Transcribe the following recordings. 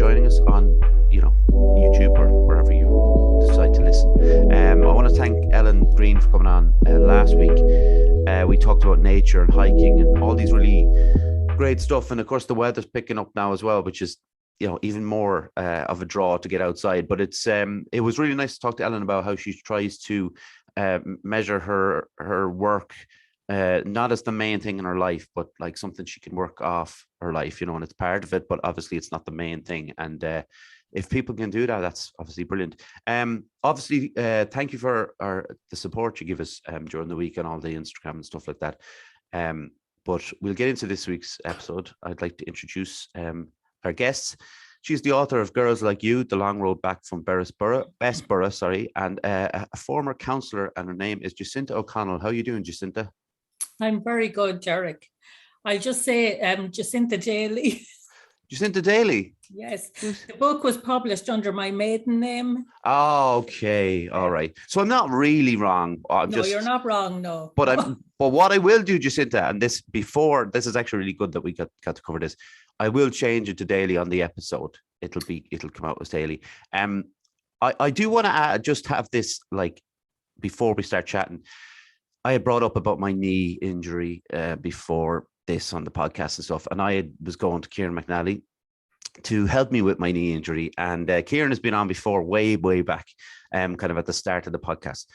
joining us on, YouTube or wherever you decide to listen. I want to thank Ellen Green for coming on last week. We talked about nature and hiking and all these really great stuff. And of course, the weather's picking up now as well, which is, even more of a draw to get outside. But it was really nice to talk to Ellen about how she tries to measure her work, not as the main thing in her life, but like something she can work off her life, and it's part of it, but obviously it's not the main thing. And if people can do that, that's obviously brilliant. Obviously, thank you for the support you give us during the week and all the Instagram and stuff like that. But we'll get into this week's episode. I'd like to introduce our guests. She's the author of Girls Like You, The Long Road Back from Bessborough, and a former counsellor, and her name is Jacinta O'Connell. How are you doing, Jacinta? I'm very good, Derek. I'll just say Jacinta Daly. Jacinta Daly? Yes. The book was published under my maiden name. Oh, okay. All right. So I'm not really wrong. You're not wrong, no. But what I will do, Jacinta, and this is actually really good that we got to cover this. I will change it to Daly on the episode. It'll come out as Daly. I do want to just have this, like, before we start chatting. I had brought up about my knee injury before this on the podcast and stuff, and I was going to Kieran McNally to help me with my knee injury. And Kieran has been on before, way back, kind of at the start of the podcast.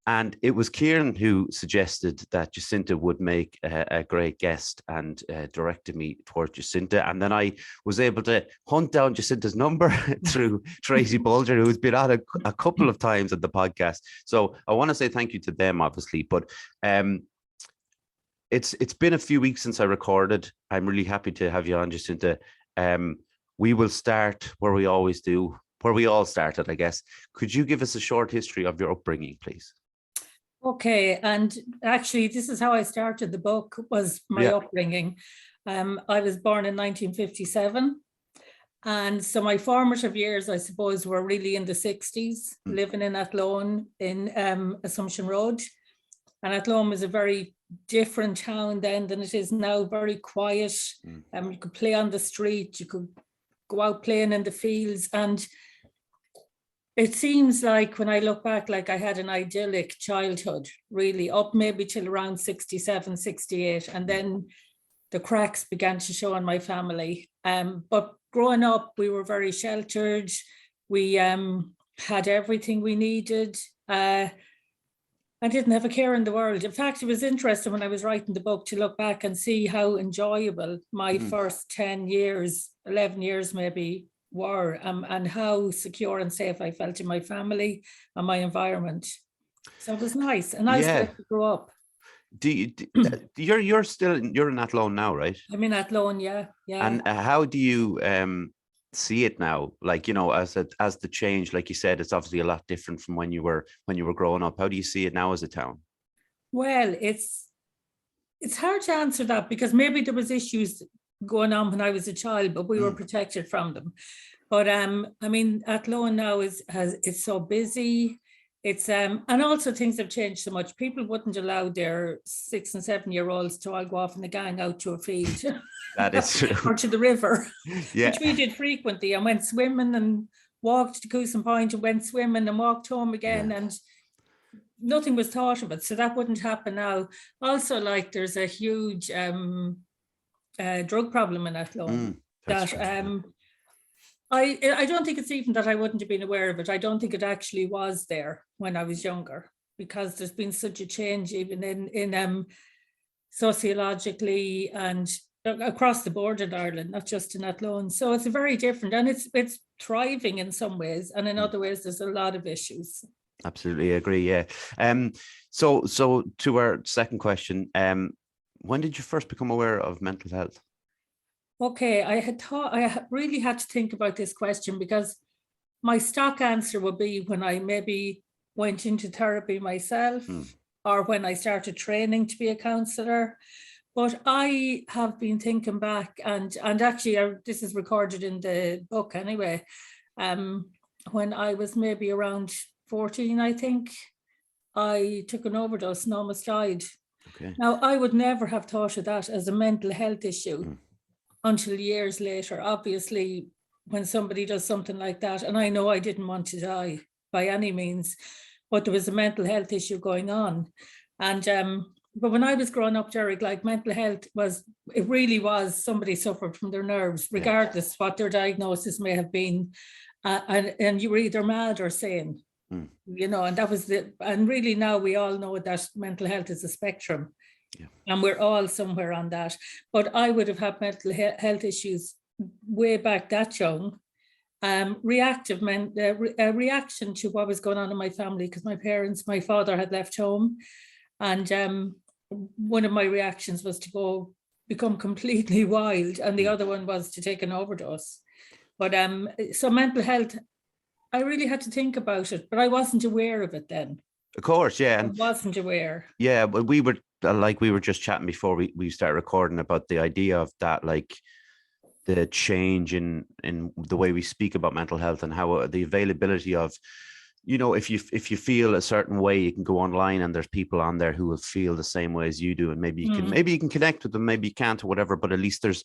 And it was Kieran who suggested that Jacinta would make a great guest and directed me towards Jacinta. And then I was able to hunt down Jacinta's number through Tracy Bulger, who's been on a couple of times at the podcast. So I want to say thank you to them, obviously. But it's been a few weeks since I recorded. I'm really happy to have you on, Jacinta. We will start where we always do, where we all started, I guess. Could you give us a short history of your upbringing, please? Okay, and actually, this is how I started the book, was my upbringing. I was born in 1957, and so my formative years, I suppose, were really in the 60s, living in Athlone in Assumption Road. And Athlone was a very different town then than it is now, very quiet. You could play on the street, you could go out playing in the fields, and it seems like when I look back, like I had an idyllic childhood, really, up maybe till around 67, 68. And then the cracks began to show in my family. But growing up, we were very sheltered. We had everything we needed. I didn't have a care in the world. In fact, it was interesting when I was writing the book to look back and see how enjoyable my first 10 years, 11 years maybe, were, and how secure and safe I felt in my family and my environment. So it was nice, and nice to grow up. You're in Athlone now, right? I'm in Athlone, yeah. And how do you see it now? Like, as the change, like you said, it's obviously a lot different from when you were growing up. How do you see it now as a town? Well, it's hard to answer that, because maybe there was issues going on when I was a child, but we were protected from them. But Athlone now it's so busy. It's and also things have changed so much. People wouldn't allow their 6 and 7-year-olds to all go off in a gang out to a field. That is true. Or to the river, yeah. Which we did frequently, and went swimming and walked to Coosan Point and went swimming and walked home again, and nothing was thought of it. So that wouldn't happen now. Also, like, there's a huge drug problem in Athlone. I don't think it's even that I wouldn't have been aware of it. I don't think it actually was there when I was younger, because there's been such a change even in sociologically and across the board in Ireland, not just in Athlone. So it's a very different, and it's thriving in some ways, and in other ways there's a lot of issues. Absolutely agree. Yeah. So to our second question, when did you first become aware of mental health? Okay, I really had to think about this question, because my stock answer would be when I maybe went into therapy myself, or when I started training to be a counsellor. But I have been thinking back, and actually this is recorded in the book anyway, when I was maybe around 14, I think, I took an overdose and almost died. Okay. Now, I would never have thought of that as a mental health issue until years later. Obviously, when somebody does something like that. And I know I didn't want to die by any means, but there was a mental health issue going on. And but when I was growing up, Derek, like mental health it really was somebody suffered from their nerves, regardless what their diagnosis may have been. And you were either mad or sane, you know, and that was and really now we all know that mental health is a spectrum, and we're all somewhere on that. But I would have had mental health issues way back that young. A reaction to what was going on in my family, because my father had left home, and one of my reactions was to become completely wild, and the other one was to take an overdose. But so mental health, I really had to think about it, but I wasn't aware of it then. Of course, yeah. And I wasn't aware. Yeah, but we were just chatting before we started recording about the idea of that, like the change in the way we speak about mental health, and how the availability of, you know, if you feel a certain way, you can go online and there's people on there who will feel the same way as you do, and maybe you can connect with them, maybe you can't, or whatever, but at least there's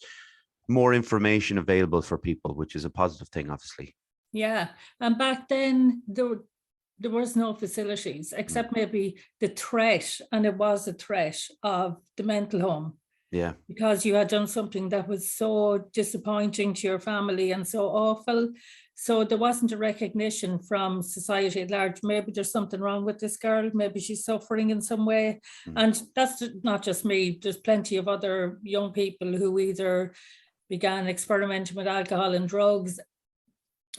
more information available for people, which is a positive thing, obviously. Yeah, and back then there was no facilities except maybe the threat, and it was a threat of the mental home. Yeah. Because you had done something that was so disappointing to your family and so awful. So there wasn't a recognition from society at large. Maybe there's something wrong with this girl. Maybe she's suffering in some way. And that's not just me. There's plenty of other young people who either began experimenting with alcohol and drugs,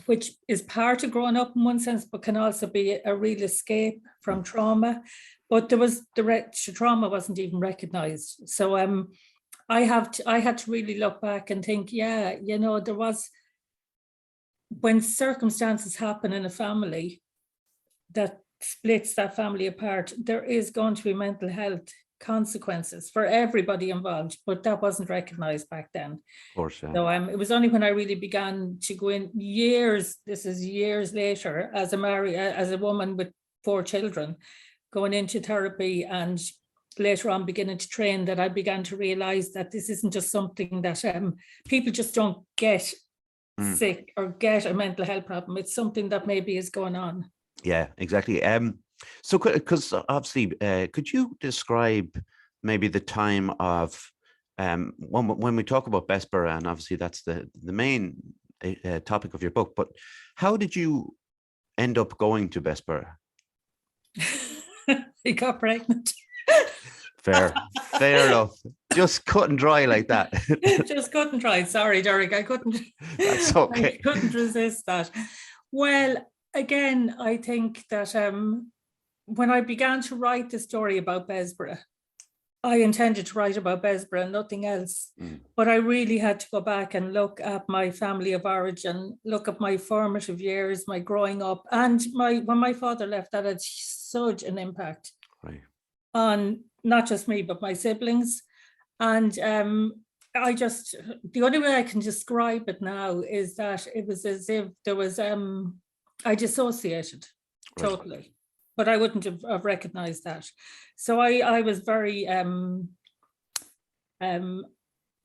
which is part of growing up in one sense, but can also be a real escape from trauma. But the trauma wasn't even recognized. So I had to really look back and think, yeah, you know, there was, when circumstances happen in a family that splits that family apart, there is going to be mental health consequences for everybody involved, but that wasn't recognized back then. Of course, yeah. So it was only when I really began to go in years later, as a woman with 4 children, going into therapy and later on beginning to train, that I began to realize that this isn't just something that people just don't get sick or get a mental health problem. It's something that maybe is going on. Yeah, exactly. So, because obviously, could you describe maybe the time of when we talk about Bessborough, and obviously that's the main topic of your book, but how did you end up going to Bessborough? He got pregnant. Fair enough. Just cut and dry like that. Just cut and dry. Sorry, Derek, I couldn't. That's okay. I couldn't resist that. Well, again, I think that when I began to write the story about Bessborough, I intended to write about Bessborough and nothing else. But I really had to go back and look at my family of origin, look at my formative years, my growing up, and when my father left, that had such an impact on not just me, but my siblings. And the only way I can describe it now is that it was as if there was, I dissociated totally, but I wouldn't have recognized that. So I was very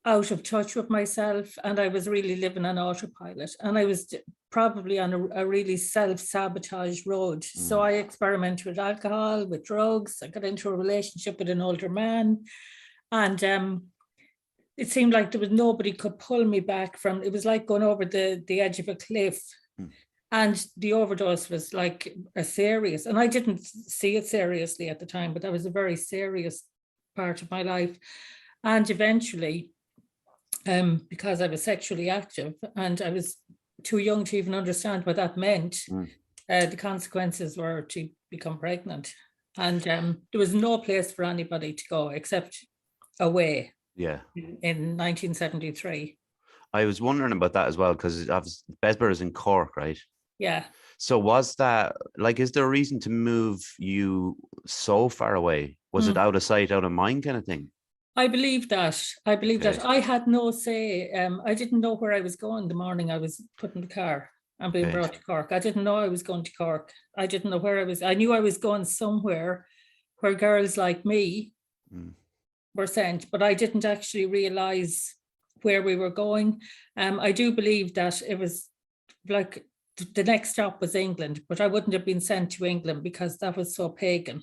out of touch with myself, and I was really living on autopilot, and I was probably on a really self-sabotage road. So I experimented with alcohol, with drugs. I got into a relationship with an older man, and it seemed like there was nobody could pull me back from. It was like going over the edge of a cliff. And the overdose was like a serious, and I didn't see it seriously at the time, but that was a very serious part of my life. And eventually, because I was sexually active and I was too young to even understand what that meant, the consequences were to become pregnant. And there was no place for anybody to go except away. Yeah. In 1973. I was wondering about that as well, because Bessborough is in Cork, right? Yeah. So was that, like, is there a reason to move you so far away? Was it out of sight, out of mind kind of thing? I believe that. that. I had no say. I didn't know where I was going the morning I was put in the car and being brought to Cork. I didn't know I was going to Cork. I didn't know where I was. I knew I was going somewhere where girls like me were sent, but I didn't actually realize where we were going. I do believe that it was like the next stop was England, but I wouldn't have been sent to England because that was so pagan.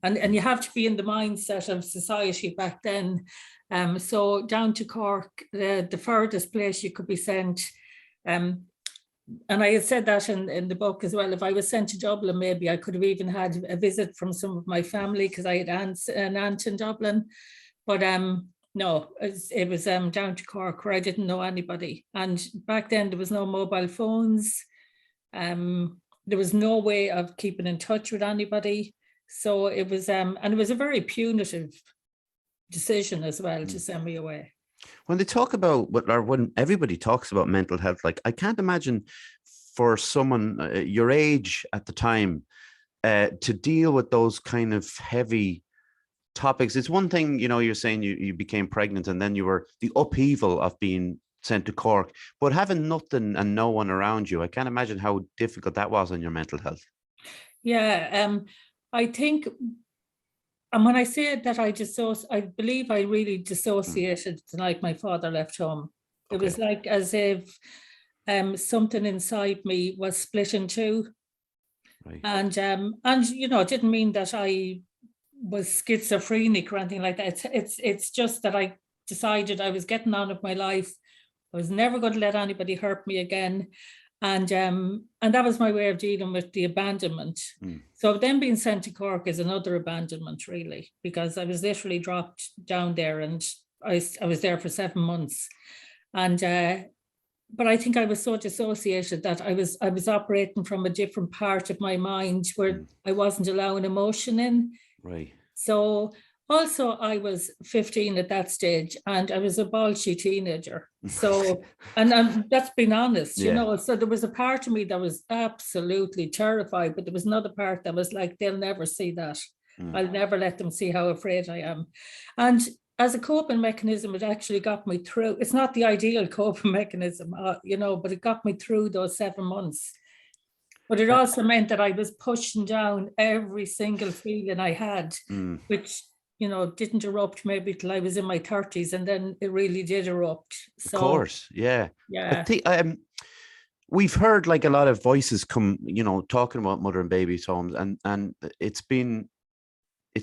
And you have to be in the mindset of society back then. So down to Cork, the furthest place you could be sent. And I had said that in the book as well. If I was sent to Dublin, maybe I could have even had a visit from some of my family because I had an aunt in Dublin. But no, it was down to Cork where I didn't know anybody. And back then there was no mobile phones. There was no way of keeping in touch with anybody. So it was, and it was a very punitive decision as well to send me away. When they talk about or when everybody talks about mental health, like I can't imagine for someone your age at the time to deal with those kind of heavy topics. It's one thing, you're saying you became pregnant and then you were the upheaval of being sent to Cork, but having nothing and no one around you, I can't imagine how difficult that was on your mental health. Yeah, I think, and when I say that I believe I really dissociated the night my father left home. It was like as if something inside me was split in two. Right. And it didn't mean that I was schizophrenic or anything like that. It's just that I decided I was getting on with my life. I was never going to let anybody hurt me again. And that was my way of dealing with the abandonment. So then being sent to Cork is another abandonment, really, because I was literally dropped down there and I was there for 7 months. And but I think I was so dissociated that I was operating from a different part of my mind where I wasn't allowing emotion in. Right. So also I was 15 at that stage and I was a bolshy teenager. So, and that's being honest, so there was a part of me that was absolutely terrified, but there was another part that was like, they'll never see that. I'll never let them see how afraid I am. And as a coping mechanism, it actually got me through. It's not the ideal coping mechanism, but it got me through those 7 months. But it also meant that I was pushing down every single feeling I had, which, didn't erupt maybe till I was in my 30s, and then it really did erupt. So, of course, yeah. Yeah. I think we've heard like a lot of voices come, talking about mother and babies homes, and it's been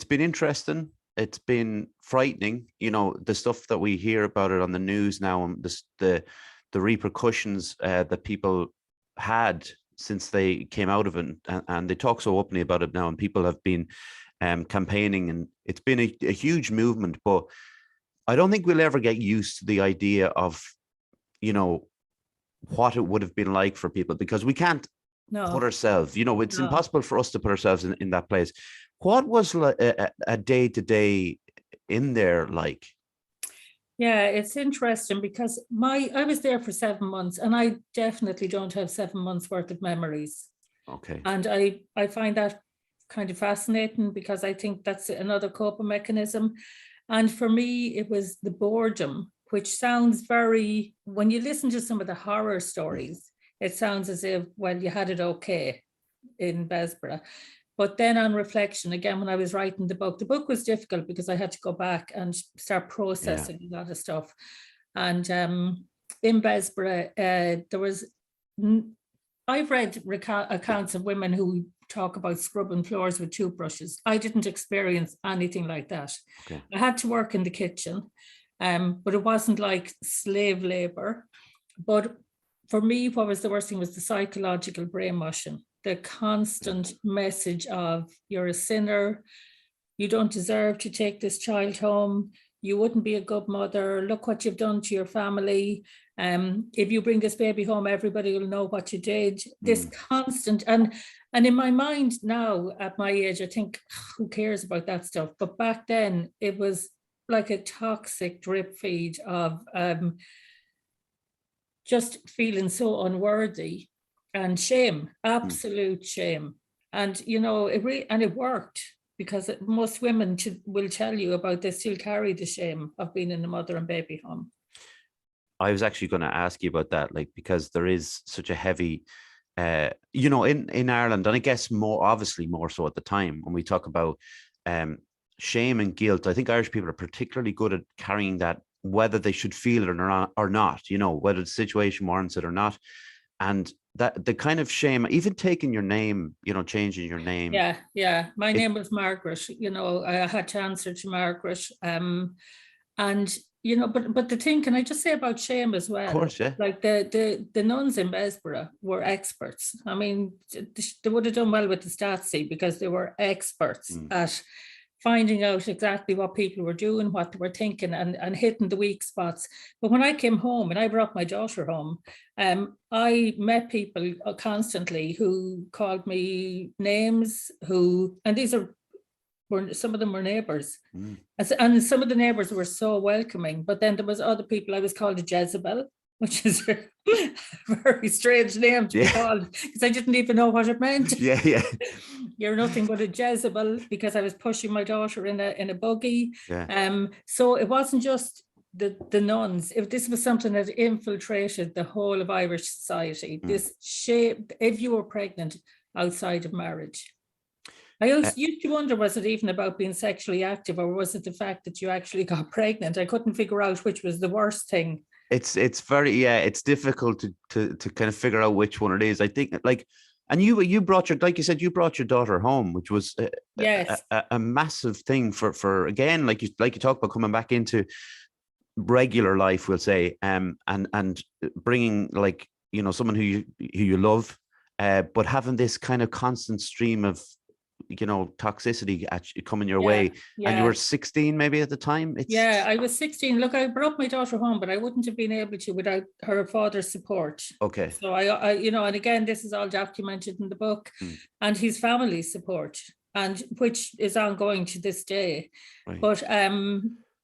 interesting. It's been frightening, the stuff that we hear about it on the news now, and the repercussions that people had since they came out of it, and they talk so openly about it now, and people have been campaigning, and it's been a huge movement. But I don't think we'll ever get used to the idea of, what it would have been like for people, because we can't put ourselves, it's impossible for us to put ourselves in that place. What was a day-to-day in there like? Yeah, it's interesting because I was there for 7 months and I definitely don't have 7 months worth of memories. Okay. And I find that kind of fascinating because I think that's another coping mechanism. And for me, it was the boredom, which sounds very, when you listen to some of the horror stories, it sounds as if, well, you had it okay in Bessborough. But then on reflection, again, when I was writing the book was difficult because I had to go back and start processing a lot of stuff. And in Bessborough, I've read accounts of women who talk about scrubbing floors with toothbrushes. I didn't experience anything like that. Okay. I had to work in the kitchen, but it wasn't like slave labor. But for me, what was the worst thing was the psychological brainwashing. The constant message of you're a sinner, you don't deserve to take this child home, you wouldn't be a good mother, look what you've done to your family. If you bring this baby home, everybody will know what you did. This constant, and in my mind now, at my age, I think, who cares about that stuff? But back then, it was like a toxic drip feed of just feeling so unworthy. And shame, absolute shame. And, it worked because most women will tell you about they still carry the shame of being in a mother and baby home. I was actually going to ask you about that, like, because there is such a heavy, in Ireland, and I guess obviously more so at the time when we talk about shame and guilt. I think Irish people are particularly good at carrying that whether they should feel it or not, you know, whether the situation warrants it or not. And that the kind of shame, even taking your name, you know, changing your name. Yeah. My name was Margaret, you know, I had to answer to Margaret. And, you know, but the thing, can I just say about shame as well? Of course, yeah. Like the nuns in Bessborough were experts. I mean, they would have done well with the Stasi because they were experts at finding out exactly what people were doing, what they were thinking, and hitting the weak spots. But when I came home and I brought my daughter home, I met people constantly who called me names, and these were some of them were neighbours. And some of the neighbours were so welcoming, but then there was other people. I was called a Jezebel, which is a very strange name to be called, because I didn't even know what it meant. Yeah. You're nothing but a Jezebel, because I was pushing my daughter in a buggy. Yeah. So it wasn't just the nuns. If this was something that infiltrated the whole of Irish society, this shape, if you were pregnant outside of marriage. I used to wonder, was it even about being sexually active, or was it the fact that you actually got pregnant? I couldn't figure out which was the worst thing. It's very, it's difficult to kind of figure out which one it is. I think, like, and you brought like you said, you brought your daughter home, which was a massive thing for again, like you talk about coming back into regular life, we'll say, and bringing, like, you know, someone who you love, but having this kind of constant stream of, you know, toxicity coming your way. And you were 16 maybe at the time. I was 16. Look, I brought my daughter home, but I wouldn't have been able to without her father's support. Okay. So I you know, and again, this is all documented in the book, and his family's support, and which is ongoing to this day. Right. But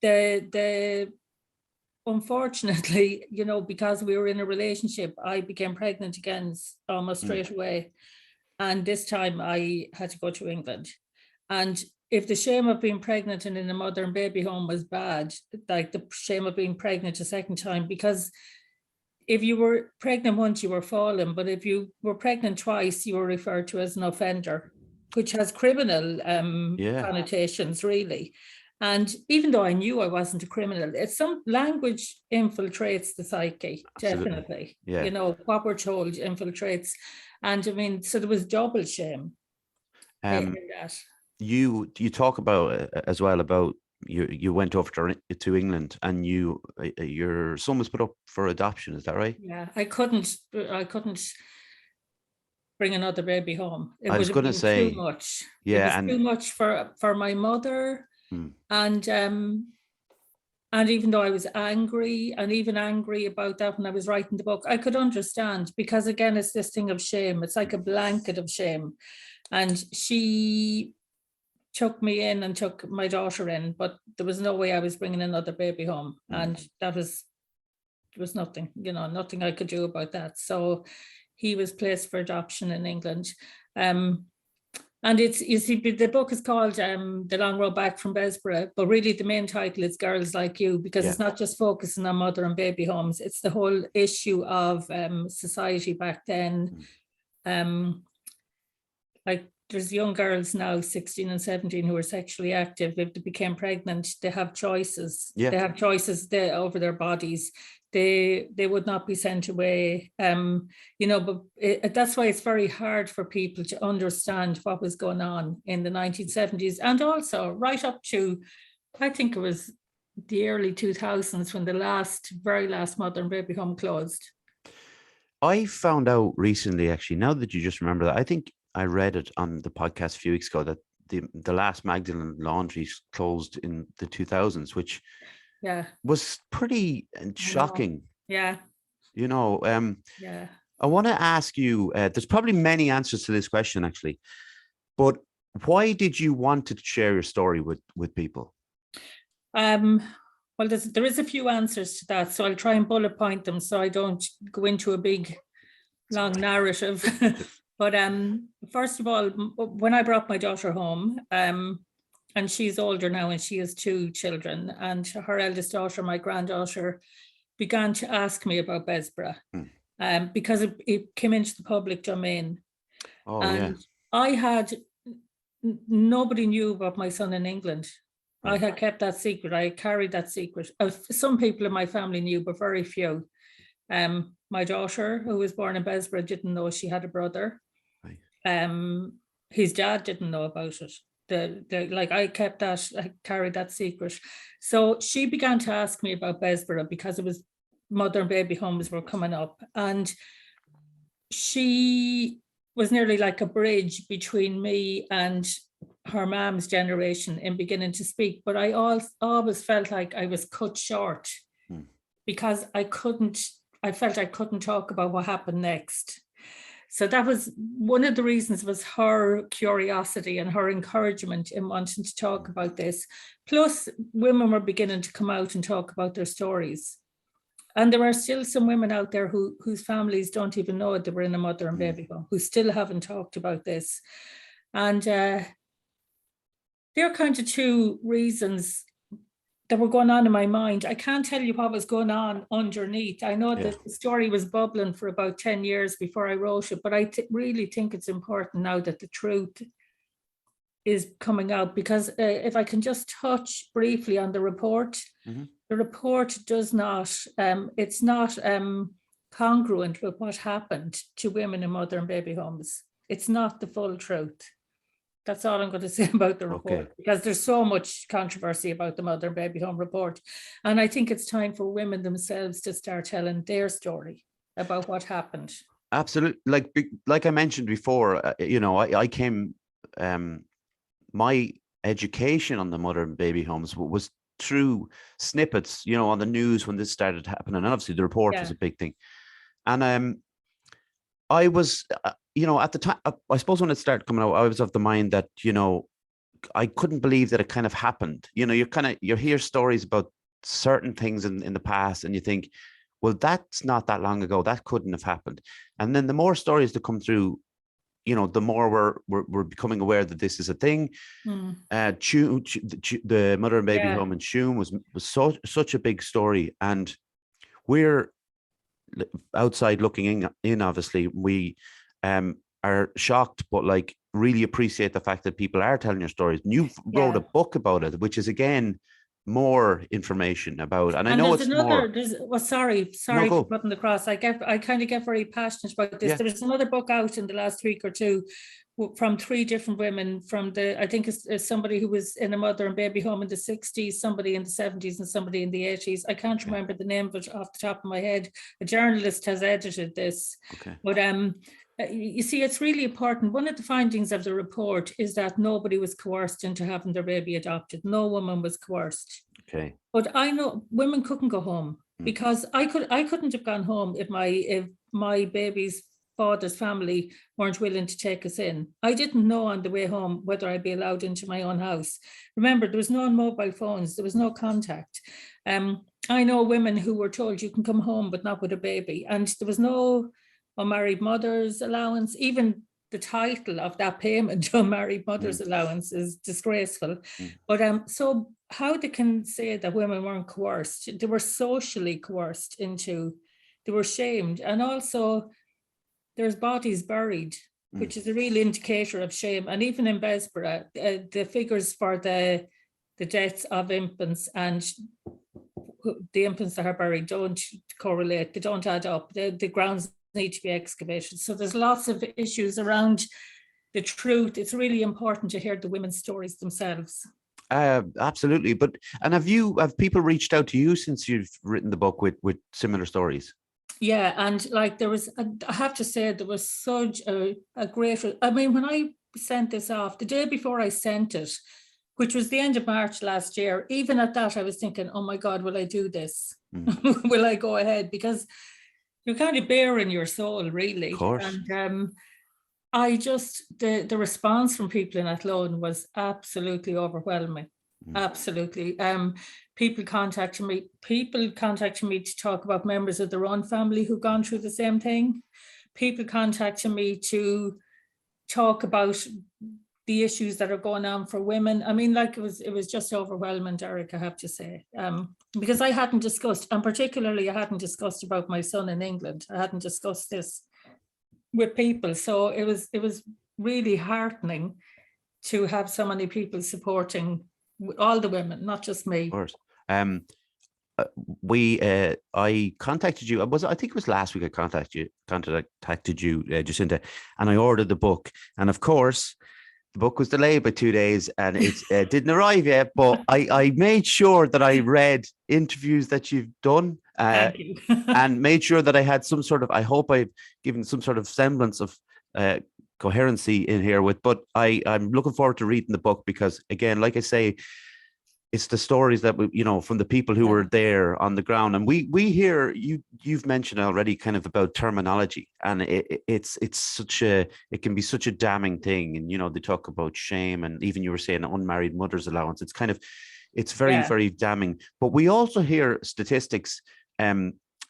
the unfortunately, you know, because we were in a relationship, I became pregnant again almost straight away. And this time I had to go to England. And if the shame of being pregnant and in a mother and baby home was bad, like the shame of being pregnant a second time, because if you were pregnant once, you were fallen, but if you were pregnant twice, you were referred to as an offender, which has criminal connotations, really. And even though I knew I wasn't a criminal, it's some language infiltrates the psyche. Absolutely. Definitely. Yeah. You know, what we're told infiltrates. And I mean, so there was double shame in that. You talk about as well about you went over to England, and your son was put up for adoption. Is that right? Yeah, I couldn't bring another baby home. It was going to say too much. Yeah, it was too much for my mother. And even though I was angry about that when I was writing the book, I could understand, because again, it's this thing of shame. It's like a blanket of shame. And she took me in and took my daughter in, but there was no way I was bringing another baby home. And there was nothing, you know, nothing I could do about that. So he was placed for adoption in England. And it's, you see, the book is called The Long Road Back from Bessborough, but really the main title is Girls Like You, because it's not just focusing on mother and baby homes. It's the whole issue of society back then. Like there's young girls now, 16 and 17, who are sexually active. If they became pregnant, they have choices. Yeah. They have choices over their bodies. They would not be sent away, you know, but that's why it's very hard for people to understand what was going on in the 1970s, and also right up to, I think it was the early 2000s, when the very last mother and baby home closed. I found out recently, actually, now that you just remember that, I think I read it on the podcast a few weeks ago, that the last Magdalen laundry closed in the 2000s, which was pretty shocking. Yeah. You know, I want to ask you, there's probably many answers to this question, actually, but why did you want to share your story with people? Well, there is a few answers to that, so I'll try and bullet point them so I don't go into a big, long narrative. But first of all, when I brought my daughter home, and she's older now, and she has 2 children, and her eldest daughter, my granddaughter, began to ask me about Bessborough, because it came into the public domain. Oh, and I had, nobody knew about my son in England. I had kept that secret. I carried that secret. Some people in my family knew, but very few. My daughter, who was born in Bessborough, didn't know she had a brother. Right. His dad didn't know about it. I carried that secret. So she began to ask me about Bessborough because it was mother and baby homes were coming up, and she was nearly like a bridge between me and her mom's generation in beginning to speak. But I always felt like I was cut short because I felt I couldn't talk about what happened next. So that was one of the reasons, was her curiosity and her encouragement in wanting to talk about this. Plus, women were beginning to come out and talk about their stories. And there are still some women out there whose families don't even know they were in a mother and baby home, who still haven't talked about this. And there are kind of two reasons that were going on in my mind. I can't tell you what was going on underneath. I know that the story was bubbling for about 10 years before I wrote it, but I really think it's important now that the truth is coming out, because if I can just touch briefly on the report, the report does not, it's not congruent with what happened to women in mother and baby homes. It's not the full truth. That's all I'm going to say about the report, because there's so much controversy about the mother and baby home report. And I think it's time for women themselves to start telling their story about what happened. Absolutely. Like I mentioned before, I came, my education on the mother and baby homes was through snippets, on the news when this started happening. And obviously the report was a big thing. And I was, at the time, I suppose when it started coming out, I was of the mind that, I couldn't believe that it kind of happened. You hear stories about certain things in the past, and you think, well, that's not that long ago. That couldn't have happened. And then the more stories that come through, the more we're becoming aware that this is a thing. The mother and baby home in Tuam was such a big story, and we're outside looking in. Obviously, we are shocked, but really appreciate the fact that people are telling their stories. And you wrote a book about it, which is again more information about. And I know it's more. Sorry for putting the cross. I kind of get very passionate about this. There was another book out in the last week or two from 3 different women from I think it's somebody who was in a mother and baby home in the 60s, somebody in the 70s, and somebody in the 80s. I can't remember the name of it off the top of my head. A journalist has edited this. But you see, it's really important. One of the findings of the report is that nobody was coerced into having their baby adopted. No woman was coerced. But I know women couldn't go home, because I couldn't have gone home if my baby's father's family weren't willing to take us in. I didn't know on the way home whether I'd be allowed into my own house. Remember, there was no mobile phones, there was no contact. I know women who were told you can come home, but not with a baby. And there was no unmarried mother's allowance. Even the title of that payment, unmarried mother's allowance, is disgraceful. But so how they can say that women weren't coerced? They were socially coerced into, they were shamed. And also, there's bodies buried, which is a real indicator of shame. And even in Bessborough, the figures for the deaths of infants and the infants that are buried don't correlate, they don't add up. The grounds need to be excavated. So there's lots of issues around the truth. It's really important to hear the women's stories themselves. Absolutely. But have people reached out to you since you've written the book with similar stories? Yeah, and I have to say, there was such a great, when I sent this off, the day before I sent it, which was the end of March last year, even at that, I was thinking, oh my God, will I do this? Will I go ahead? Because you're kind of bearing your soul, really. Of course. And the response from people in Athlone was absolutely overwhelming. Absolutely. People contacting me to talk about members of their own family who've gone through the same thing. People contacting me to talk about the issues that are going on for women. It was just overwhelming, Derek, I have to say, because I hadn't discussed, and particularly I hadn't discussed about my son in England. I hadn't discussed this with people. So it was really heartening to have so many people supporting all the women, not just me. Of course. I contacted you. I think it was last week. I contacted you, Jacinta, and I ordered the book. And of course, the book was delayed by 2 days, and it didn't arrive yet. But I made sure that I read interviews that you've done, Thank you. and made sure that I had some sort of. I hope I've given some sort of semblance of coherency in here with. But I'm looking forward to reading the book because, again, like I say, it's the stories that from the people who were there on the ground, and we hear you've mentioned already kind of about terminology, and it can be such a damning thing, and they talk about shame, and even you were saying unmarried mother's allowance. It's very very damning. But we also hear statistics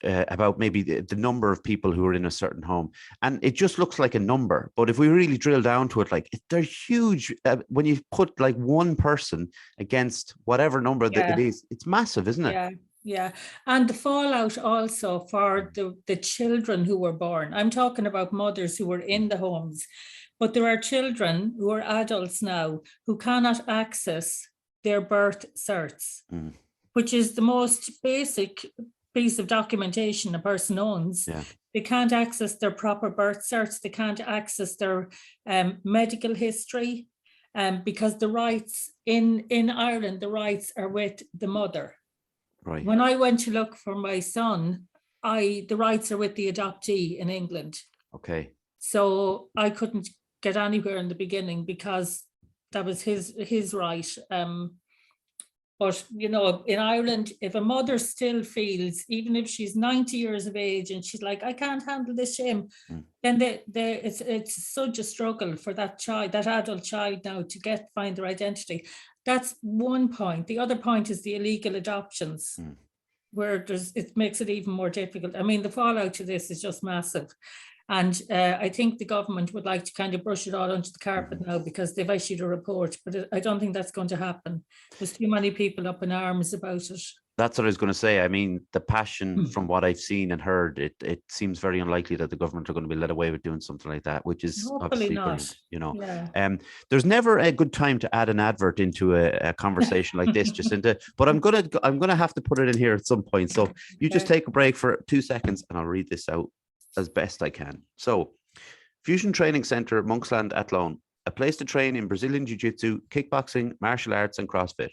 about maybe the number of people who are in a certain home, and it just looks like a number. But if we really drill down to it, like they're huge. When you put like one person against whatever number that it is, it's massive, isn't it? Yeah. And the fallout also for the children who were born. I'm talking about mothers who were in the homes, but there are children who are adults now who cannot access their birth certs, which is the most basic piece of documentation a person owns. They can't access their proper birth certs. They can't access their medical history, because the rights in Ireland, the rights are with the mother. Right. When I went to look for my son, the rights are with the adoptee in England. Okay. So I couldn't get anywhere in the beginning because that was his right. But, in Ireland, if a mother still feels, even if she's 90 years of age and she's like, I can't handle this shame, then it's such a struggle for that child, that adult child now to find their identity. That's one point. The other point is the illegal adoptions, where it makes it even more difficult. I mean, the fallout to this is just massive. And I think the government would like to kind of brush it all under the carpet now because they've issued a report, but I don't think that's going to happen. There's too many people up in arms about it. That's what I was going to say. I mean, the passion from what I've seen and heard, it seems very unlikely that the government are going to be led away with doing something like that, which is hopefully obviously not. brilliant. There's never a good time to add an advert into a conversation like this, Jacinta, but I'm gonna have to put it in here at some point. So you just take a break for 2 seconds and I'll read this out as best I can. So, Fusion Training Centre, Monksland, Athlone, a place to train in Brazilian Jiu-Jitsu, kickboxing, martial arts and CrossFit.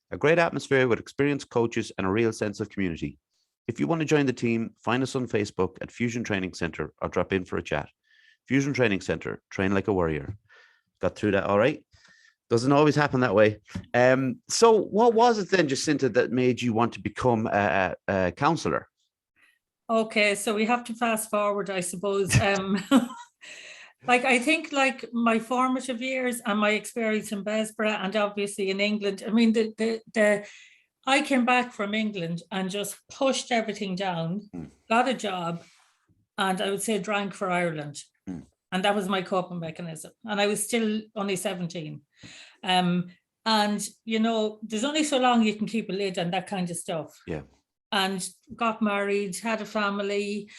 A great atmosphere with experienced coaches and a real sense of community. If you want to join the team, find us on Facebook at Fusion Training Centre or drop in for a chat. Fusion Training Centre, train like a warrior. Got through that all right? Doesn't always happen that way. So what was it then, Jacinta, that made you want to become a counsellor? Okay, so we have to fast forward, I suppose. I think my formative years and my experience in Bessborough and obviously in England, I mean, I came back from England and just pushed everything down, got a job, and I would say drank for Ireland. And that was my coping mechanism. And I was still only 17. And, there's only so long you can keep a lid on that kind of stuff. Yeah. And got married, had a family,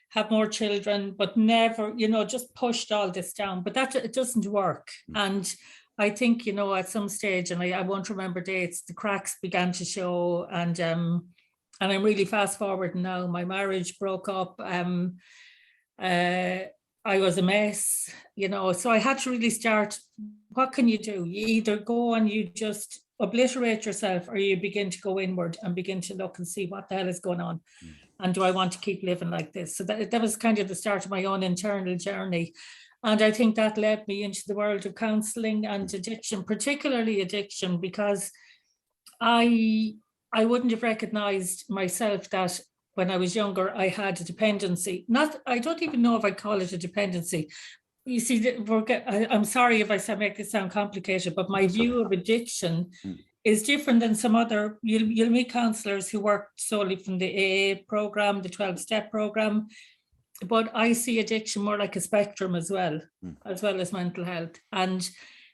had more children, but never, just pushed all this down. But it doesn't work. And I think, at some stage, and I won't remember dates, the cracks began to show. And I'm really fast forward now. My marriage broke up. I was a mess, so I had to really start. What can you do? You either go and you just obliterate yourself, or you begin to go inward and begin to look and see what the hell is going on, and do I want to keep living like this? So that was kind of the start of my own internal journey, and I think that led me into the world of counselling and addiction, particularly addiction, because I wouldn't have recognised myself that when I was younger I had a dependency. I don't even know if I call it a dependency. You see, I'm sorry if I make it sound complicated, but my view of addiction is different than some other. You'll meet counsellors who work solely from the AA program, the 12-step program, but I see addiction more like a spectrum as well as mental health. And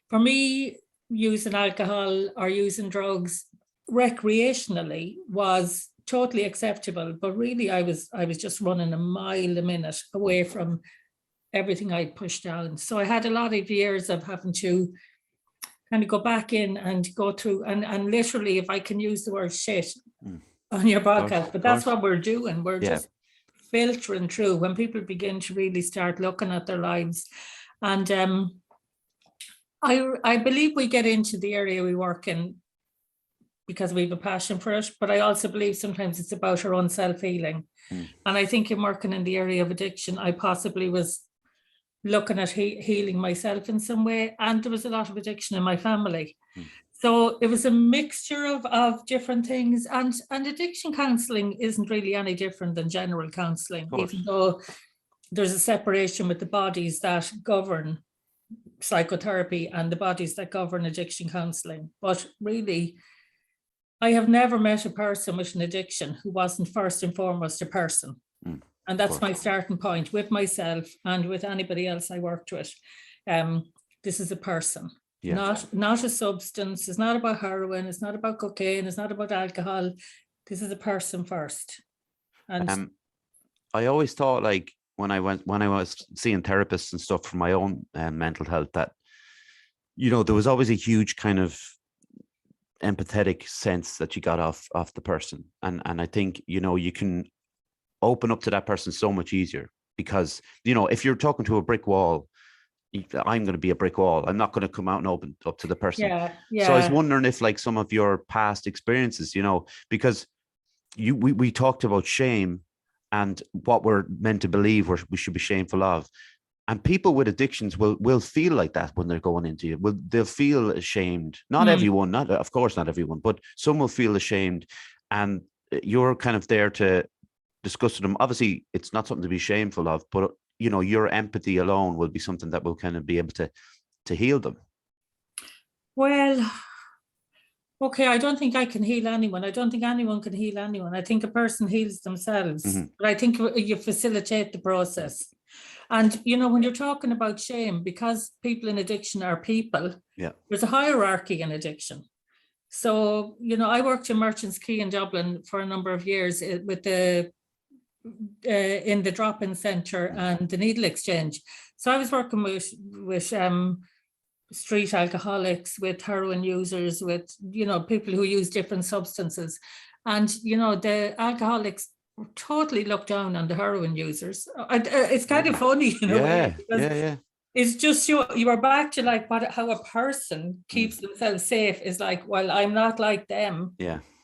for me, using alcohol or using drugs recreationally was totally acceptable, but really I was just running a mile a minute away from everything I'd pushed down. So I had a lot of years of having to kind of go back in and go through and literally, if I can use the word shit on your podcast, but that's what we're doing. We're just filtering through when people begin to really start looking at their lives. And I believe we get into the area we work in because we have a passion for it, but I also believe sometimes it's about our own self-healing. And I think in working in the area of addiction, I possibly was looking at healing myself in some way, and there was a lot of addiction in my family. So it was a mixture of different things, and addiction counselling isn't really any different than general counselling, even though there's a separation with the bodies that govern psychotherapy and the bodies that govern addiction counselling. But really, I have never met a person with an addiction who wasn't first and foremost a person. And that's my starting point with myself and with anybody else I worked with. This is a person, not a substance. It's not about heroin. It's not about cocaine. It's not about alcohol. This is a person first. And I always thought, like, when I was seeing therapists and stuff for my own mental health, that, you know, there was always a huge kind of empathetic sense that you got off the person. And I think, you know, you can open up to that person so much easier, because, you know, if you're talking to a brick wall, I'm going to be a brick wall. I'm not going to come out and open up to the person. So I was wondering if, like, some of your past experiences, you know, because we talked about shame and what we're meant to believe we should be shameful of. And people with addictions will feel like that when they're going into it. They'll feel ashamed. Not everyone, of course not everyone, but some will feel ashamed. And you're kind of there to discuss with them. Obviously, it's not something to be shameful of, but, you know, your empathy alone will be something that will kind of be able to heal them. Well, okay, I don't think I can heal anyone. I don't think anyone can heal anyone. I think a person heals themselves, but I think you facilitate the process. And, you know, when you're talking about shame, because people in addiction are people, there's a hierarchy in addiction. So, you know, I worked in Merchants Quay in Dublin for a number of years with in the drop-in centre and the needle exchange. So I was working with street alcoholics, with heroin users, with, you know, people who use different substances. And, you know, the alcoholics totally looked down on the heroin users. It's kind of funny, you know. It's just you are back to, like, how a person keeps themselves safe is like, well, I'm not like them.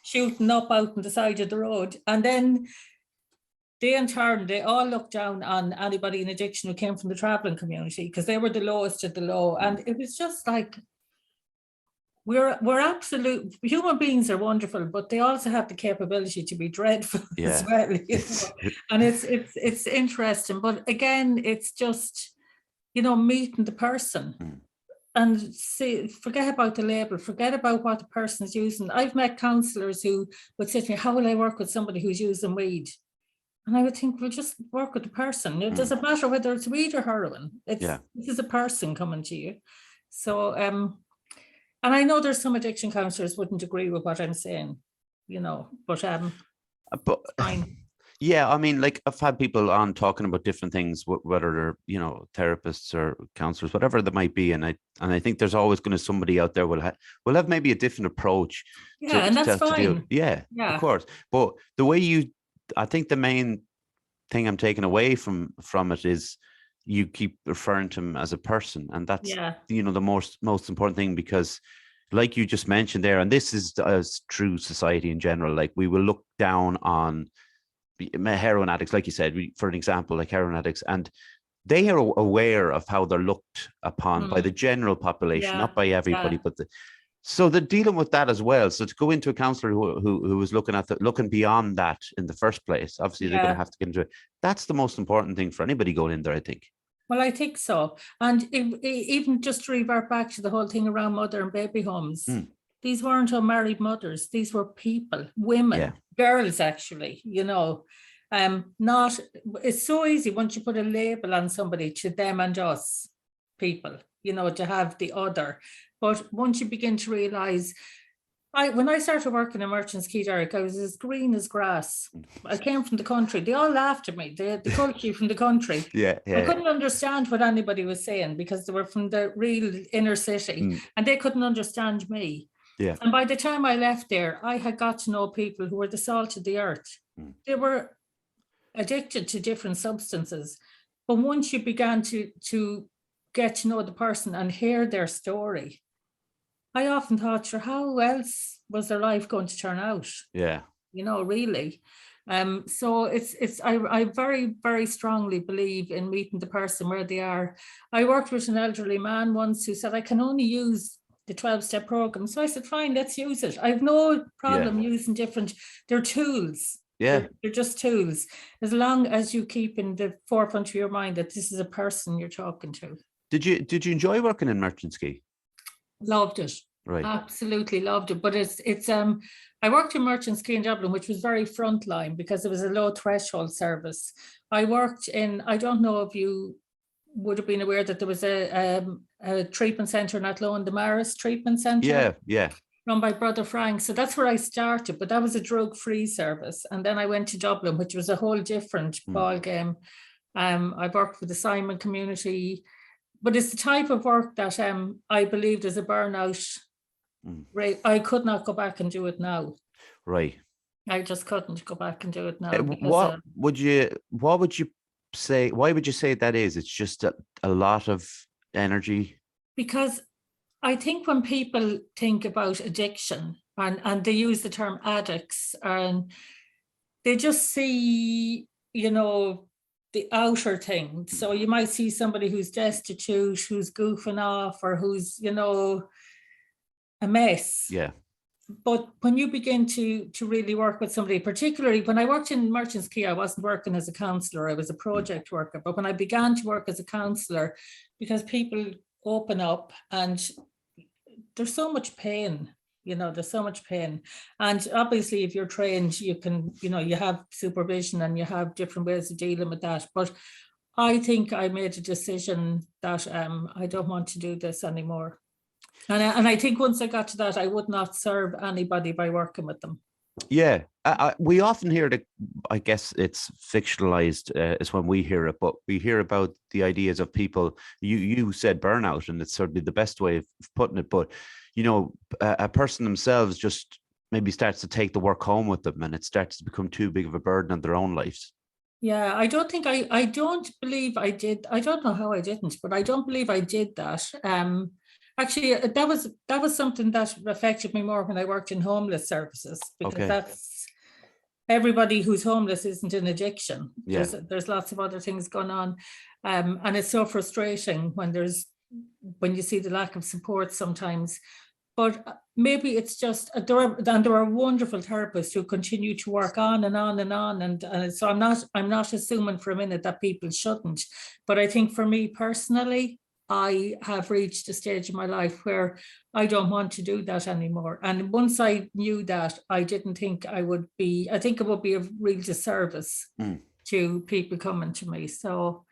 Shooting up out on the side of the road. And then they, in turn, they all look down on anybody in addiction who came from the traveling community, because they were the lowest of the low. And it was just like, we're absolute, human beings are wonderful, but they also have the capability to be dreadful as well. You know? And it's interesting, but again, it's just, you know, meeting the person and forget about the label, forget about what the person's using. I've met counsellors who would say to me, how will I work with somebody who's using weed? And I would think, we'll just work with the person. It doesn't matter whether it's weed or heroin. This is a person coming to you. So, and I know there's some addiction counsellors wouldn't agree with what I'm saying, you know, but fine. Yeah, I mean, like, I've had people on talking about different things, whether they're, you know, therapists or counselors, whatever they might be, and I think there's always going to somebody out there will have maybe a different approach. And that's fine. Of course. But the way I think the main thing I'm taking away from it is you keep referring to him as a person, and that's you know, the most important thing, because, like you just mentioned there, and this is as true society in general, like, we will look down on heroin addicts, like you said, for an example, like heroin addicts, and they are aware of how they're looked upon by the general population, not by everybody, but so they're dealing with that as well. So to go into a counsellor who was looking beyond that in the first place, obviously they're going to have to get into it. That's the most important thing for anybody going in there, I think. Well, I think so. And even just to revert back to the whole thing around mother and baby homes, these weren't unmarried mothers. These were people, women, girls, actually, you know. It's so easy once you put a label on somebody, to them and us, people, you know, to have the other. But once you begin to realize When I started working in Merchants Quay, Derek, I was as green as grass. I came from the country. They all laughed at me. The culture from the country. Yeah, I couldn't understand what anybody was saying because they were from the real inner city and they couldn't understand me. Yeah. And by the time I left there, I had got to know people who were the salt of the earth. They were addicted to different substances. But once you began to get to know the person and hear their story, I often thought, sure, how else was their life going to turn out? Yeah. Really. So I very, very strongly believe in meeting the person where they are. I worked with an elderly man once who said, I can only use the 12-step program. So I said, fine, let's use it. I have no problem using they're tools. Yeah. They're just tools. As long as you keep in the forefront of your mind that this is a person you're talking to. Did you enjoy working in Merchants Quay? Loved it. Right. Absolutely loved it. But it's I worked in Merchants Quay in Dublin, which was very frontline because it was a low threshold service. I worked in, I don't know if you would have been aware that there was a treatment centre in Athlone, the Maris Treatment Centre. Yeah. Run by Brother Frank. So that's where I started, but that was a drug-free service. And then I went to Dublin, which was a whole different ball game. I worked with the Simon community, but it's the type of work that I believe there's a burnout. Right, I could not go back and do it now. Right. I just couldn't go back and do it now. What would you say? Why would you say that is? It's just a lot of energy. Because I think when people think about addiction and they use the term addicts and they just see, the outer thing. So you might see somebody who's destitute, who's goofing off, or who's, a mess. Yeah. But when you begin to really work with somebody, particularly when I worked in Merchants Quay, I wasn't working as a counsellor, I was a project worker. But when I began to work as a counsellor, because people open up and there's so much pain, there's so much pain. And obviously, if you're trained, you can, you have supervision and you have different ways of dealing with that. But I think I made a decision that I don't want to do this anymore. And I think once I got to that, I would not serve anybody by working with them. Yeah, we often hear that, I guess it's fictionalized is when we hear it, but we hear about the ideas of people, you said burnout, and it's certainly the best way of putting it, but, a person themselves just maybe starts to take the work home with them and it starts to become too big of a burden on their own lives. Yeah, I don't believe I did. I don't know how I didn't, but I don't believe I did that. Actually, that was something that affected me more when I worked in homeless services, because that's everybody who's homeless isn't in addiction. Yeah. There's lots of other things going on, and it's so frustrating when you see the lack of support sometimes. But maybe it's just there are wonderful therapists who continue to work on and on and on, and so I'm not assuming for a minute that people shouldn't. But I think for me personally, I have reached a stage in my life where I don't want to do that anymore. And once I knew that, I didn't think I think it would be a real disservice to people coming to me. So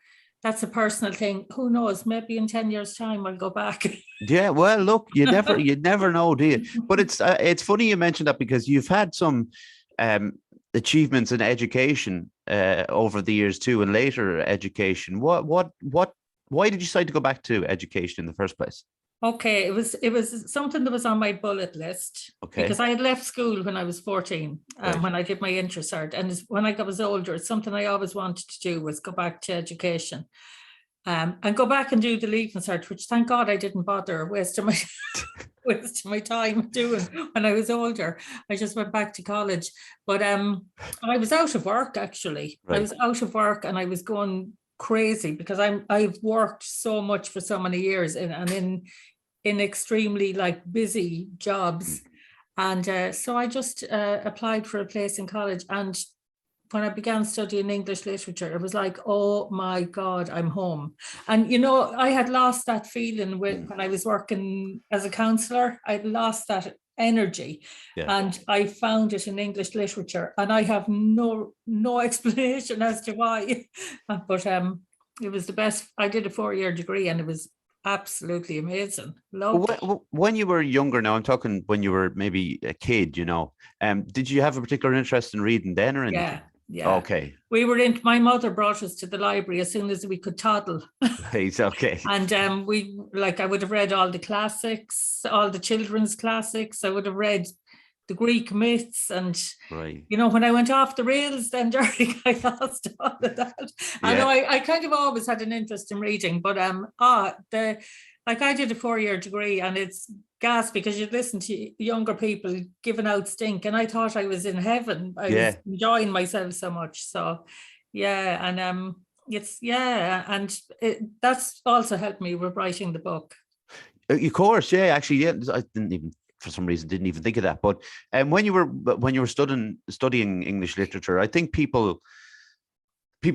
that's a personal thing. Who knows? Maybe in 10 years' time I'll go back. Yeah, well, look, you never know, do you? But it's funny you mentioned that, because you've had some achievements in education over the years too, and later education. Why did you decide to go back to education in the first place? Okay, it was something that was on my bullet list. Okay. Because I had left school when I was 14, Right. when I did my intercert, and when I was older, something I always wanted to do was go back to education, and go back and do the Leaving Cert, which thank God I didn't bother wasting my time doing when I was older. I just went back to college, but I was out of work actually. Right. I was out of work and I was going crazy because I've worked so much for so many years in extremely busy jobs, and so I just applied for a place in college. And when I began studying English literature, it was like, oh my God, I'm home. And I had lost that feeling when I was working as a counsellor. I'd lost that energy, and I found it in English literature, and I have no explanation as to why, but it was the best. I did a 4-year degree and it was absolutely amazing. Loved it. When you were younger, now I'm talking when you were maybe a kid, did you have a particular interest in reading then or anything? Yeah. Okay. My mother brought us to the library as soon as we could toddle. It's okay. And I would have read all the classics, all the children's classics. I would have read the Greek myths, and right. When I went off the rails, then Derek, I lost all of that. I know I kind of always had an interest in reading, but I did a 4-year degree, and it's gas because you listen to younger people giving out stink, and I thought I was in heaven. I was enjoying myself so much. So and that's also helped me with writing the book. Of course, actually, I for some reason didn't even think of that. But when you were studying English literature, I think people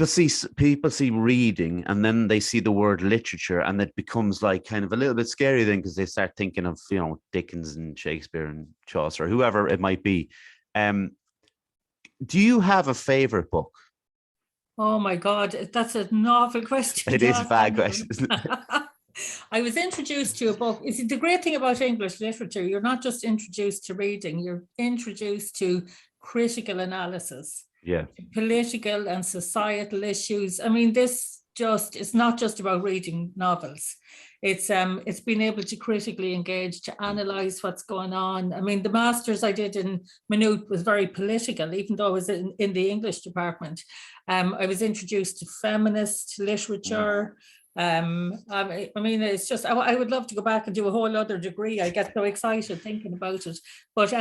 see reading, and then they see the word literature, and it becomes like kind of a little bit scary then, because they start thinking of Dickens and Shakespeare and Chaucer, whoever it might be. Do you have a favorite book? Oh my God, that's a novel question. It is a bad question, isn't it? I was introduced to a book. The great thing about English literature, you're not just introduced to reading, you're introduced to critical analysis, political and societal issues. I mean, it's not just about reading novels. It's being able to critically engage, to analyze what's going on. I mean, the master's I did in Maynooth was very political, even though I was in the English department. I was introduced to feminist literature. I mean, it's just, I would love to go back and do a whole other degree. I get so excited thinking about it. But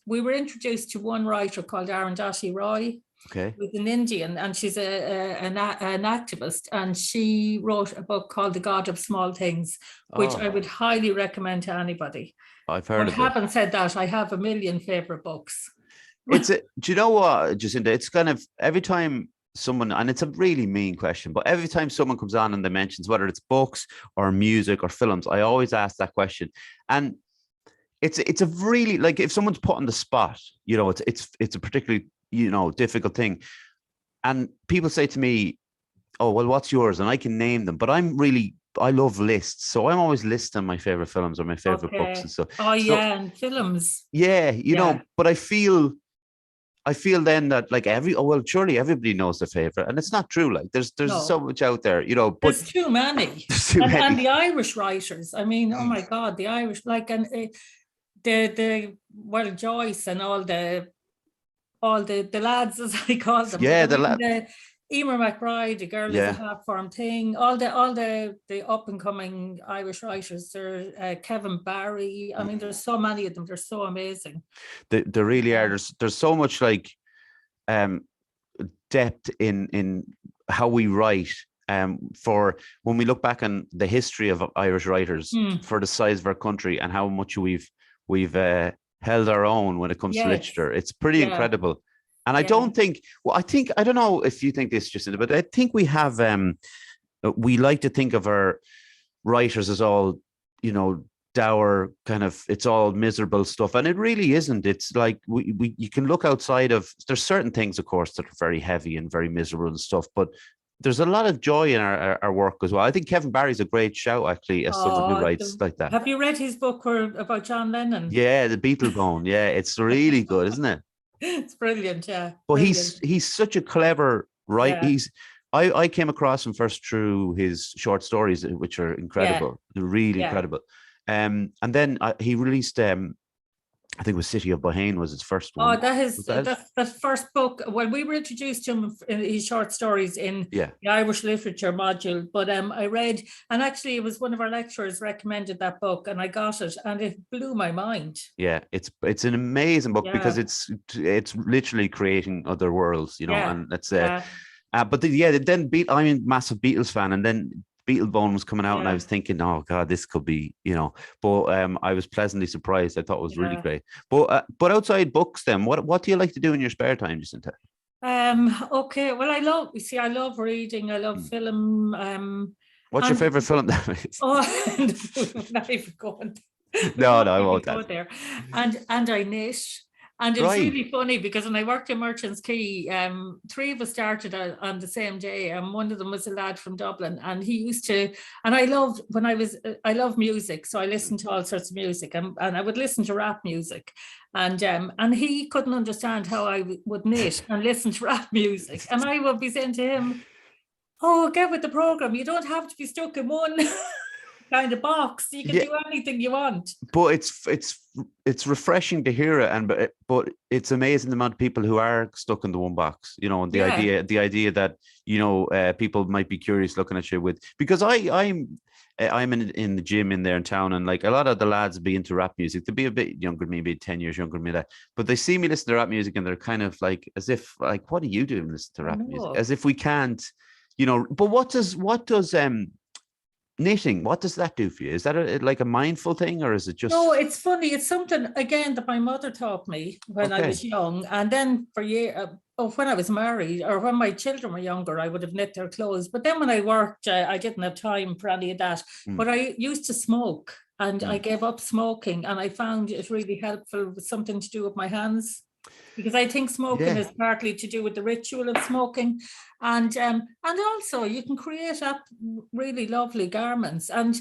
we were introduced to one writer called Arundhati Roy, who's an Indian, and she's an activist, and she wrote a book called The God of Small Things, which I would highly recommend to anybody. I've heard of it. Having said that, I have a million favorite books. Do you know what, Jacinta? It's kind of every time someone, and it's a really mean question, but every time someone comes on and they mentions whether it's books or music or films, I always ask that question. And it's a really, like, if someone's put on the spot, it's a particularly difficult thing, and people say to me, oh well, what's yours? And I can name them, but I love lists, so I'm always listing my favorite films or my favorite books and stuff. And films, but I feel then that surely everybody knows their favorite, and it's not true. Like there's so much out there, but there's too many. And the Irish writers, I mean, oh my God, the Irish, Joyce and all the lads, as I call them. The Emer McBride, The Girl is a Half-Formed Thing, all the up and coming Irish writers. There, Kevin Barry. I mean, there's so many of them. They're so amazing. They really are. There's so much depth in how we write. For when we look back on the history of Irish writers, for the size of our country and how much we've held our own when it comes to literature, it's pretty incredible. And I don't think, I don't know if you think this, Jacinta, but I think we have, we like to think of our writers as all, dour kind of, it's all miserable stuff. And it really isn't. It's like, you can look outside of, there's certain things, of course, that are very heavy and very miserable and stuff, but there's a lot of joy in our work as well. I think Kevin Barry's a great shout, actually, as someone who writes like that. Have you read his book about John Lennon? Yeah, The Beatlebone. Yeah, it's really good, isn't it? It's brilliant, yeah. But he's such a clever writer. Yeah. I came across him first through his short stories, which are incredible, really incredible. And then he released, I think it was City of Bohane was his first one. Oh, that's the first book. Well, we were introduced to him in his short stories in the Irish literature module, but I read, and actually it was one of our lecturers recommended that book, and I got it, and it blew my mind. Yeah, it's an amazing book because it's literally creating other worlds, and that's but then I'm a massive Beatles fan, and then Beatlebone was coming out and I was thinking, oh God, this could be, but I was pleasantly surprised. I thought it was really great. But outside books then, what do you like to do in your spare time, Jacinta? Okay, well, I love reading. I love film. What's your favorite film? Not even going. No, I won't. Go there. And I knit. And it was Right. really funny because when I worked in Merchants Quay, 3 of us started on the same day, and one of them was a lad from Dublin, and he used to, and I love music, so I listened to all sorts of music, and I would listen to rap music, and he couldn't understand how I would knit and listen to rap music, and I would be saying to him, "Oh, get with the program. You don't have to be stuck in one kind of box. You can do anything you want." But it's refreshing to hear it, but it's amazing the amount of people who are stuck in the one box. You know, and the idea that people might be curious looking at you because I'm in the gym in there in town, and like a lot of the lads be into rap music. They'd be a bit younger than me, maybe 10 years younger than me, that, but they see me listen to rap music and they're kind of like as if like, what are you doing listening to rap music? As if we can't, but what does knitting, what does that do for you? Is that like a mindful thing, or is it just? No, it's funny. It's something, again, that my mother taught me when I was young. And then for years, when I was married or when my children were younger, I would have knit their clothes. But then when I worked, I didn't have time for any of that. But I used to smoke, and I gave up smoking, and I found it really helpful with something to do with my hands. Because I think smoking is partly to do with the ritual of smoking, and also you can create up really lovely garments. And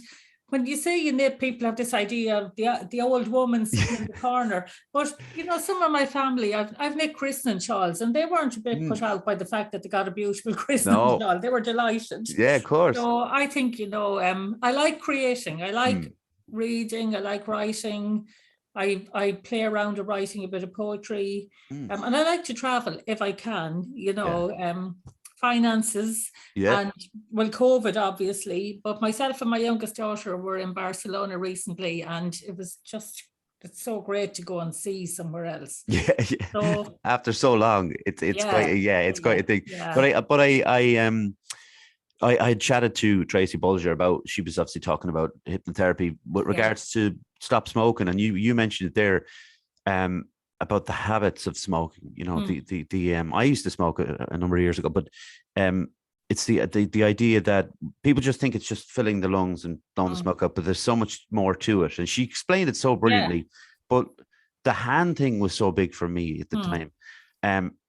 when you say you knit, people have this idea of the old woman sitting in the corner. But some of my family, I've knit christening shawls, and they weren't a bit put out by the fact that they got a beautiful christening shawl. They were delighted. Yeah, of course. So I think I like creating. I like reading. I like writing. I play around with writing a bit of poetry, and I like to travel if I can. Finances and COVID obviously, but myself and my youngest daughter were in Barcelona recently, and it's so great to go and see somewhere else. So, after so long, it's quite a thing. But I chatted to Tracy Bulger about, she was obviously talking about hypnotherapy with regards to stop smoking, and you mentioned it there about the habits of smoking. I used to smoke a number of years ago, but it's the idea that people just think it's just filling the lungs and blowing the smoke up, but there's so much more to it. And she explained it so brilliantly. But the hand thing was so big for me at the time.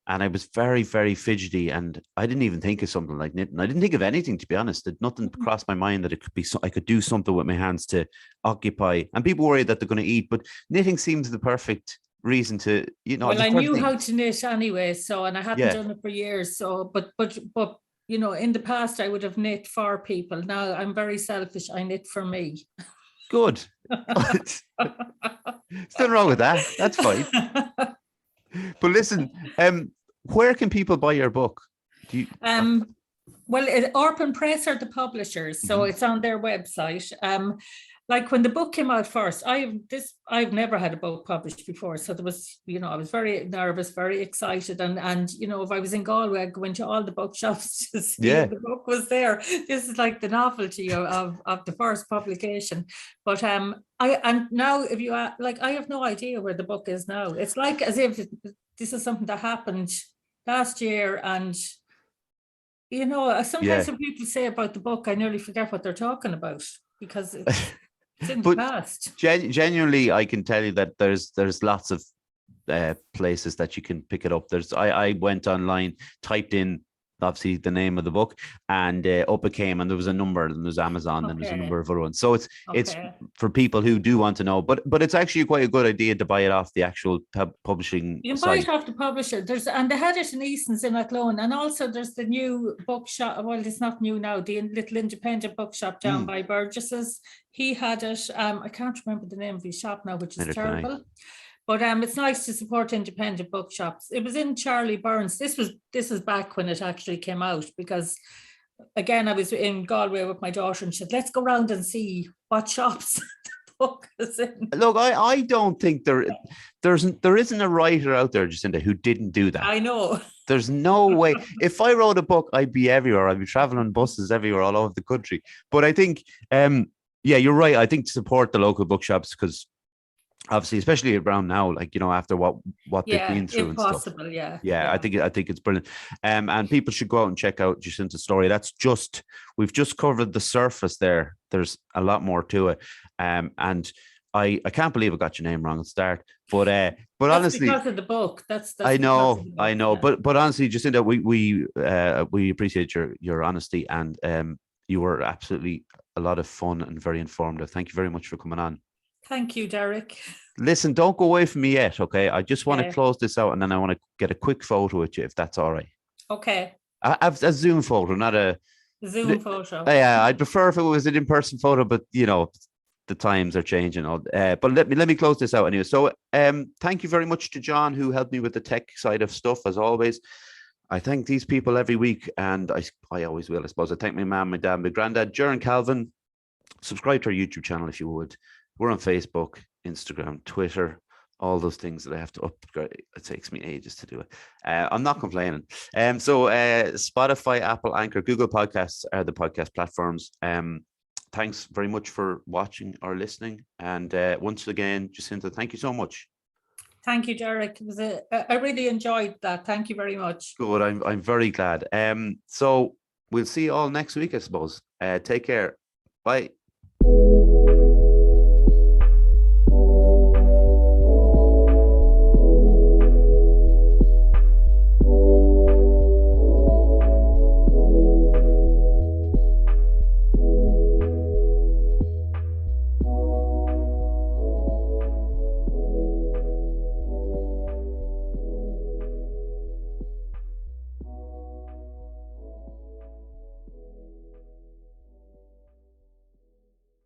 And I was very, very fidgety, and I didn't even think of something like knitting. I didn't think of anything, to be honest. Nothing crossed my mind that it could be I could do something with my hands to occupy. And people worry that they're going to eat, but knitting seems the perfect reason to, Well, I knew how to knit anyway, and I hadn't done it for years. So, but in the past I would have knit for people. Now I'm very selfish. I knit for me. Good. There's nothing wrong with that. That's fine. But listen, where can people buy your book? Well, Orphan Press are the publishers, so it's on their website. Like when the book came out first, I've never had a book published before, so there was, I was very nervous, very excited, and if I was in Galway, I'd go into all the bookshops to see if the book was there. This is like the novelty of the first publication. But now if you I have no idea where the book is now. It's like as if this is something that happened last year, and sometimes when people say about the book, I nearly forget what they're talking about because it's in the past. Genuinely, I can tell you that there's lots of places that you can pick it up. I went online, typed in obviously the name of the book, and up it came, and there was a number, and there's Amazon, and there's a number of other ones. So it's for people who do want to know, but it's actually quite a good idea to buy it off the actual publishing. You can buy it off the publisher. And they had it in Easton's in Athlone, and also there's the new bookshop. Well, it's not new now. The little independent bookshop down by Burgess's. He had it. I can't remember the name of his shop now, which is terrible. But it's nice to support independent bookshops. It was in Charlie Burns. This was back when it actually came out, because again, I was in Galway with my daughter, and she said, let's go around and see what shops the book is in. Look, I don't think there isn't a writer out there, Jacinta, who didn't do that. I know. There's no way. If I wrote a book, I'd be everywhere. I'd be traveling on buses everywhere all over the country. But I think, you're right. I think to support the local bookshops, because obviously, especially around now, after what they've been through and stuff. I think it's brilliant. And people should go out and check out Jacinta's story. We've just covered the surface there. There's a lot more to it. And I can't believe I got your name wrong at the start, but That's honestly, because of the book. That's I because of know, the I book, know, yeah. but honestly, Jacinta, we appreciate your honesty, and you were absolutely a lot of fun and very informative. Thank you very much for coming on. Thank you, Derek. Listen, don't go away from me yet, okay? I just want to Okay. close this out, and then I want to get a quick photo with you, if that's all right. Okay. A Zoom photo, not a. Zoom photo. Yeah, I'd prefer if it was an in-person photo, but the times are changing. But let me close this out anyway. So, thank you very much to John, who helped me with the tech side of stuff, as always. I thank these people every week, and I always will, I suppose. I thank my mom, my dad, my granddad, Jer and Calvin. Subscribe to our YouTube channel if you would. We're on Facebook, Instagram, Twitter, all those things that I have to upgrade. It takes me ages to do it. I'm not complaining. So Spotify, Apple, Anchor, Google Podcasts are the podcast platforms. Thanks very much for watching or listening. And once again, Jacinta, thank you so much. Thank you, Derek. It was I really enjoyed that. Thank you very much. Good. I'm very glad. So we'll see you all next week, I suppose. Take care. Bye.